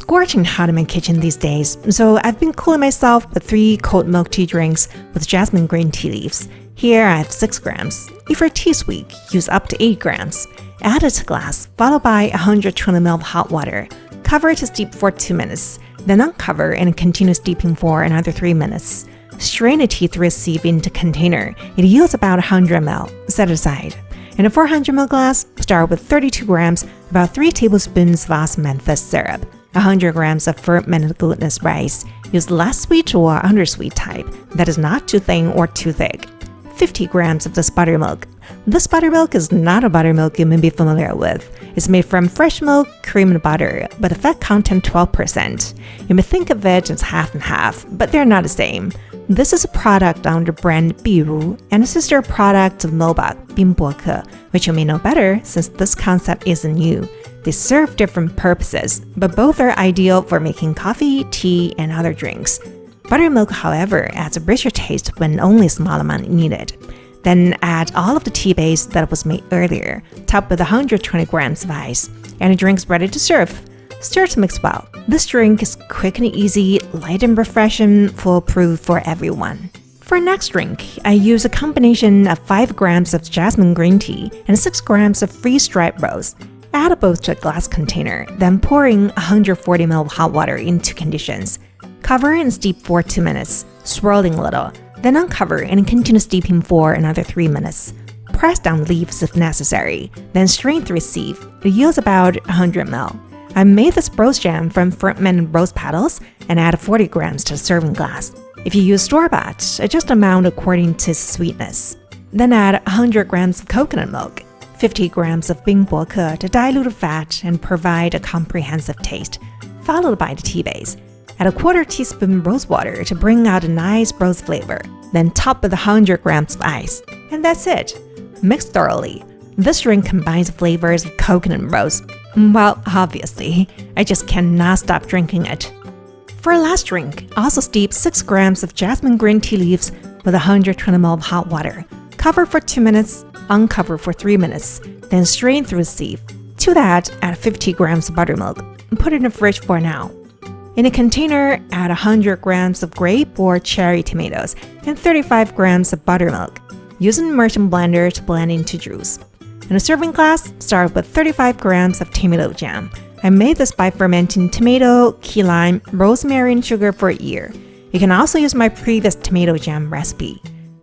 scorching hot in my kitchen these days, so I've been cooling myself with 3 cold milk tea drinks with jasmine green tea leaves. Here I have 6 grams. If your tea is weak, use up to 8 grams. Add it to glass, followed by 120 ml of hot water. Cover to steep for 2 minutes, then uncover and continue steeping for another 3 minutes. Strain the tea through a sieve into a container. It yields about 100 ml. Set aside. In a 400 ml glass, start with 32 grams, about 3 tablespoons of osmanthus syrup, 100 grams of fermented glutinous rice. Use less sweet or undersweet type that is not too thin or too thick. 50 grams of this buttermilk. This buttermilk is not a buttermilk you may be familiar with. It's made from fresh milk, cream, and butter, but the fat content 12%. You may think of it as half and half, but they're not the same. This is a product under brand Biru and a sister product of Mobak, Bimboke, which you may know better since this concept isn't new. They serve different purposes, but both are ideal for making coffee, tea, and other drinks. Buttermilk, however, adds a richer taste when only a small amount needed. Then add all of the tea base that was made earlier, top with 120 grams of ice, and the drink's ready to serve. Stir to mix well. This drink is quick and easy, light and refreshing, foolproof for everyone. For next drink, I use a combination of 5 grams of jasmine green tea and 6 grams of freeze-dried rose. Add both to a glass container, then pour in 140 ml of hot water into conditions. Cover and steep for 2 minutes, swirling a little, then uncover and continue steeping for another 3 minutes. Press down leaves if necessary, then strain through a sieve. It yields about 100 ml. I made this rose jam from fermented rose petals and add 40 grams to the serving glass. If you use store-bought, adjust amount according to sweetness. Then add 100 grams of coconut milk, 50 grams of bingboke to dilute the fat and provide a comprehensive taste, followed by the tea base. Add a quarter teaspoon rose water to bring out a nice rose flavor. Then top with 100 grams of ice. And that's it. Mix thoroughly. This drink combines flavors of coconut and rose. Well, obviously, I just cannot stop drinking it. For our last drink, also steep 6 grams of jasmine green tea leaves with 120 ml of hot water. Cover for 2 minutes, uncover for 3 minutes, then strain through a sieve. To that, add 50 grams of buttermilk and put it in the fridge for now. In a container, add 100 grams of grape or cherry tomatoes and 35 grams of buttermilk. Use an immersion blender to blend into juice. In a serving glass, start with 35 grams of tomato jam. I made this by fermenting tomato, key lime, rosemary, and sugar for a year. You can also use my previous tomato jam recipe.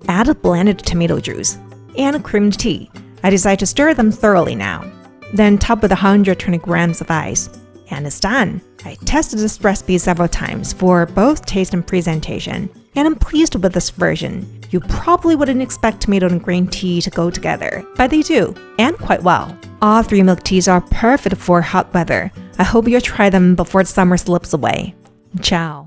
Add a blended tomato juice and creamed tea. I decide to stir them thoroughly now. Then top with 120 grams of ice. And it's done. I tested this recipe several times for both taste and presentation, and I'm pleased with this version. You probably wouldn't expect tomato and green tea to go together, but they do, and quite well. All 3 milk teas are perfect for hot weather. I hope you'll try them before summer slips away. Ciao.